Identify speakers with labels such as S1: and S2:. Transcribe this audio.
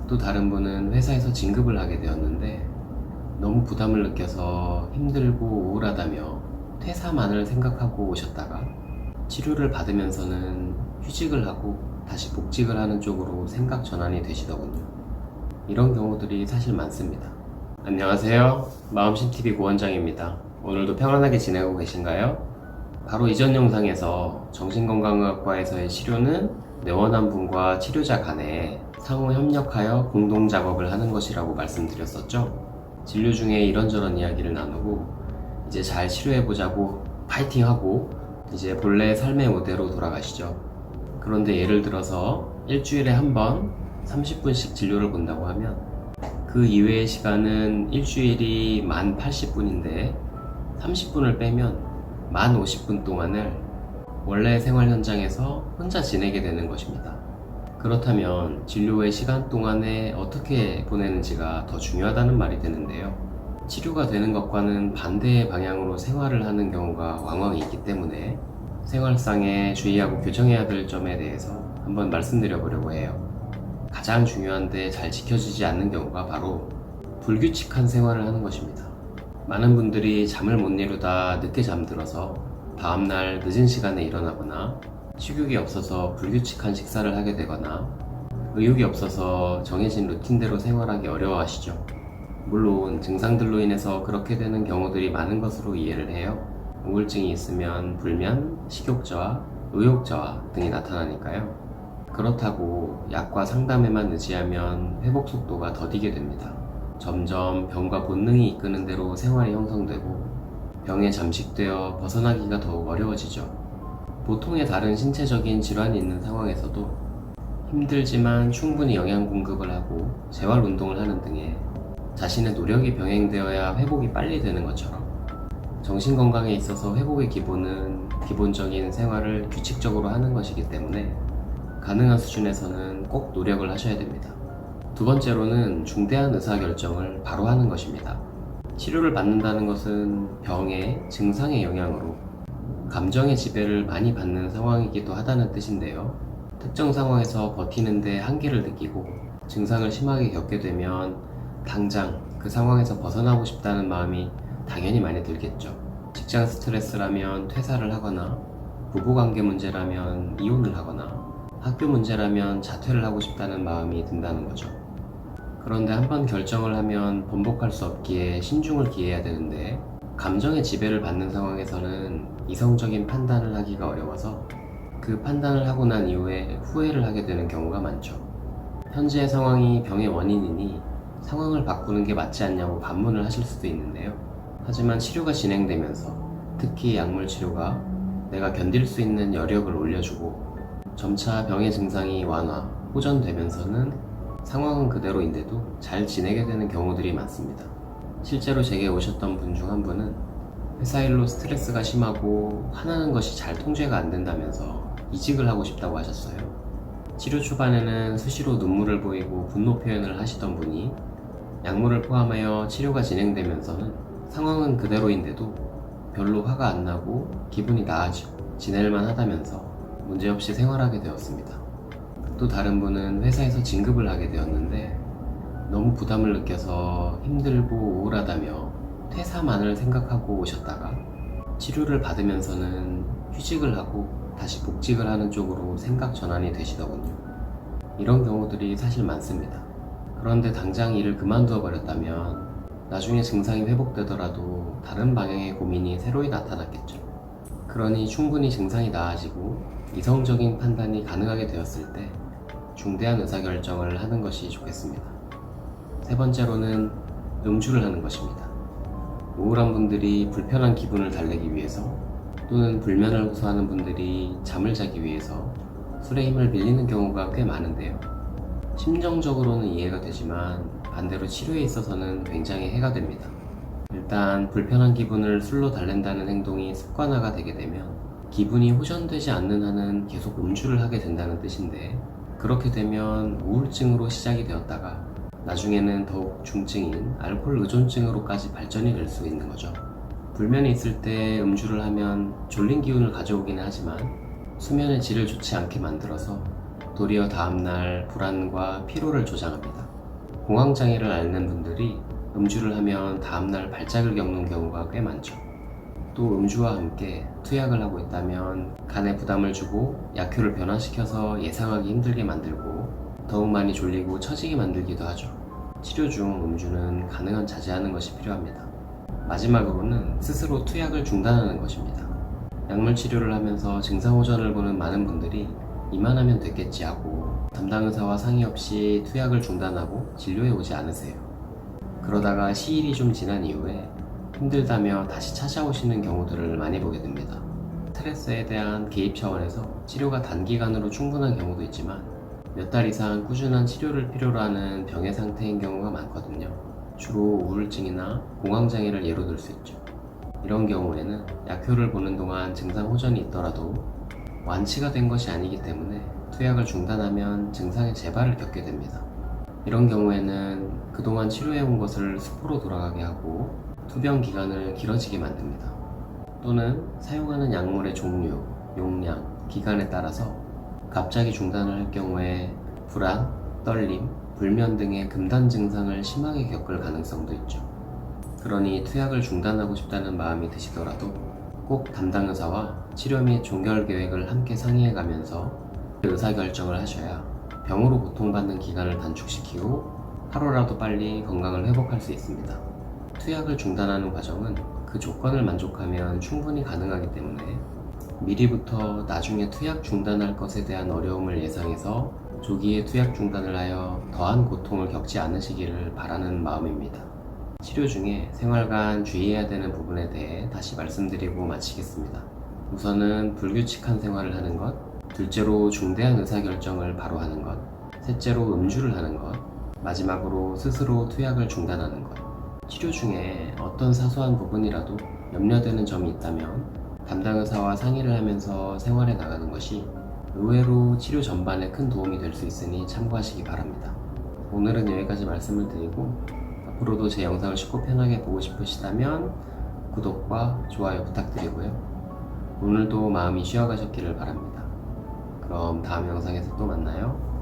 S1: 또 다른 분은 회사에서 진급을 하게 되었는데 너무 부담을 느껴서 힘들고 우울하다며 퇴사만을 생각하고 오셨다가 치료를 받으면서는 휴직을 하고 다시 복직을 하는 쪽으로 생각 전환이 되시더군요. 이런 경우들이 사실 많습니다. 안녕하세요. 마음심TV 고원장입니다. 오늘도 평안하게 지내고 계신가요? 바로 이전 영상에서 정신건강의학과에서의 치료는 내원한 분과 치료자 간에 상호 협력하여 공동 작업을 하는 것이라고 말씀드렸었죠. 진료 중에 이런저런 이야기를 나누고 이제 잘 치료해보자고 파이팅하고 이제 본래 삶의 무대로 돌아가시죠. 그런데 예를 들어서 일주일에 한 번 30분씩 진료를 본다고 하면 그 이외의 시간은 일주일이 만 80분인데 30분을 빼면 만 50분 동안을 원래 생활 현장에서 혼자 지내게 되는 것입니다. 그렇다면 진료의 시간 동안에 어떻게 보내는지가 더 중요하다는 말이 되는데요. 치료가 되는 것과는 반대의 방향으로 생활을 하는 경우가 왕왕 있기 때문에 생활상에 주의하고 교정해야 될 점에 대해서 한번 말씀드려 보려고 해요. 가장 중요한데 잘 지켜지지 않는 경우가 바로 불규칙한 생활을 하는 것입니다. 많은 분들이 잠을 못 이루다 늦게 잠들어서 다음날 늦은 시간에 일어나거나 식욕이 없어서 불규칙한 식사를 하게 되거나 의욕이 없어서 정해진 루틴대로 생활하기 어려워하시죠. 물론 증상들로 인해서 그렇게 되는 경우들이 많은 것으로 이해를 해요. 우울증이 있으면 불면, 식욕저하, 의욕저하 등이 나타나니까요. 그렇다고 약과 상담에만 의지하면 회복 속도가 더디게 됩니다. 점점 병과 본능이 이끄는 대로 생활이 형성되고 병에 잠식되어 벗어나기가 더욱 어려워지죠. 보통의 다른 신체적인 질환이 있는 상황에서도 힘들지만 충분히 영양 공급을 하고 재활 운동을 하는 등의 자신의 노력이 병행되어야 회복이 빨리 되는 것처럼 정신건강에 있어서 회복의 기본은 기본적인 생활을 규칙적으로 하는 것이기 때문에 가능한 수준에서는 꼭 노력을 하셔야 됩니다. 두 번째로는 중대한 의사결정을 바로 하는 것입니다. 치료를 받는다는 것은 병의 증상의 영향으로 감정의 지배를 많이 받는 상황이기도 하다는 뜻인데요. 특정 상황에서 버티는데 한계를 느끼고 증상을 심하게 겪게 되면 당장 그 상황에서 벗어나고 싶다는 마음이 당연히 많이 들겠죠. 직장 스트레스라면 퇴사를 하거나 부부관계 문제라면 이혼을 하거나 학교 문제라면 자퇴를 하고 싶다는 마음이 든다는 거죠. 그런데 한번 결정을 하면 번복할 수 없기에 신중을 기해야 되는데 감정의 지배를 받는 상황에서는 이성적인 판단을 하기가 어려워서 그 판단을 하고 난 이후에 후회를 하게 되는 경우가 많죠. 현재의 상황이 병의 원인이니 상황을 바꾸는 게 맞지 않냐고 반문을 하실 수도 있는데요. 하지만 치료가 진행되면서 특히 약물 치료가 내가 견딜 수 있는 여력을 올려주고 점차 병의 증상이 완화, 호전되면서는 상황은 그대로인데도 잘 지내게 되는 경우들이 많습니다. 실제로 제게 오셨던 분 중 한 분은 회사 일로 스트레스가 심하고 하나는 것이 잘 통제가 안 된다면서 이직을 하고 싶다고 하셨어요. 치료 초반에는 수시로 눈물을 보이고 분노 표현을 하시던 분이 약물을 포함하여 치료가 진행되면서는 상황은 그대로인데도 별로 화가 안 나고 기분이 나아지고 지낼만 하다면서 문제없이 생활하게 되었습니다. 또 다른 분은 회사에서 진급을 하게 되었는데 너무 부담을 느껴서 힘들고 우울하다며 퇴사만을 생각하고 오셨다가 치료를 받으면서는 휴직을 하고 다시 복직을 하는 쪽으로 생각 전환이 되시더군요. 이런 경우들이 사실 많습니다. 그런데 당장 일을 그만두어 버렸다면 나중에 증상이 회복되더라도 다른 방향의 고민이 새로이 나타났겠죠. 그러니 충분히 증상이 나아지고 이성적인 판단이 가능하게 되었을 때 중대한 의사결정을 하는 것이 좋겠습니다. 세 번째로는 음주를 하는 것입니다. 우울한 분들이 불편한 기분을 달래기 위해서 또는 불면을 호소하는 분들이 잠을 자기 위해서 술의 힘을 빌리는 경우가 꽤 많은데요. 심정적으로는 이해가 되지만 반대로 치료에 있어서는 굉장히 해가 됩니다. 일단 불편한 기분을 술로 달랜다는 행동이 습관화가 되게 되면 기분이 호전되지 않는 한은 계속 음주를 하게 된다는 뜻인데 그렇게 되면 우울증으로 시작이 되었다가 나중에는 더욱 중증인 알코올 의존증으로까지 발전이 될 수 있는 거죠. 불면이 있을 때 음주를 하면 졸린 기운을 가져오기는 하지만 수면의 질을 좋지 않게 만들어서 도리어 다음날 불안과 피로를 조장합니다. 공황장애를 앓는 분들이 음주를 하면 다음날 발작을 겪는 경우가 꽤 많죠. 또 음주와 함께 투약을 하고 있다면 간에 부담을 주고 약효를 변화시켜서 예상하기 힘들게 만들고 더욱 많이 졸리고 처지게 만들기도 하죠. 치료 중 음주는 가능한 자제하는 것이 필요합니다. 마지막으로는 스스로 투약을 중단하는 것입니다. 약물 치료를 하면서 증상 호전을 보는 많은 분들이 이만하면 됐겠지 하고 담당 의사와 상의 없이 투약을 중단하고 진료에 오지 않으세요. 그러다가 시일이 좀 지난 이후에 힘들다며 다시 찾아오시는 경우들을 많이 보게 됩니다. 스트레스에 대한 개입 차원에서 치료가 단기간으로 충분한 경우도 있지만 몇 달 이상 꾸준한 치료를 필요로 하는 병의 상태인 경우가 많거든요. 주로 우울증이나 공황장애를 예로 들 수 있죠. 이런 경우에는 약효를 보는 동안 증상 호전이 있더라도 완치가 된 것이 아니기 때문에 투약을 중단하면 증상의 재발을 겪게 됩니다. 이런 경우에는 그동안 치료해온 것을 수포로 돌아가게 하고 투병 기간을 길어지게 만듭니다. 또는 사용하는 약물의 종류, 용량, 기간에 따라서 갑자기 중단을 할 경우에 불안, 떨림, 불면 등의 금단 증상을 심하게 겪을 가능성도 있죠. 그러니 투약을 중단하고 싶다는 마음이 드시더라도 꼭 담당 의사와 치료 및 종결 계획을 함께 상의해 가면서 의사결정을 하셔야 병으로 고통받는 기간을 단축시키고 하루라도 빨리 건강을 회복할 수 있습니다. 투약을 중단하는 과정은 그 조건을 만족하면 충분히 가능하기 때문에 미리부터 나중에 투약 중단할 것에 대한 어려움을 예상해서 조기에 투약 중단을 하여 더한 고통을 겪지 않으시기를 바라는 마음입니다. 치료 중에 생활간 주의해야 되는 부분에 대해 다시 말씀드리고 마치겠습니다. 우선은 불규칙한 생활을 하는 것, 둘째로 중대한 의사결정을 바로 하는 것, 셋째로 음주를 하는 것, 마지막으로 스스로 투약을 중단하는 것. 치료 중에 어떤 사소한 부분이라도 염려되는 점이 있다면 담당 의사와 상의를 하면서 생활해 나가는 것이 의외로 치료 전반에 큰 도움이 될 수 있으니 참고하시기 바랍니다. 오늘은 여기까지 말씀을 드리고 앞으로도 제 영상을 쉽고 편하게 보고 싶으시다면 구독과 좋아요 부탁드리고요. 오늘도 마음이 쉬어가셨기를 바랍니다. 그럼 다음 영상에서 또 만나요.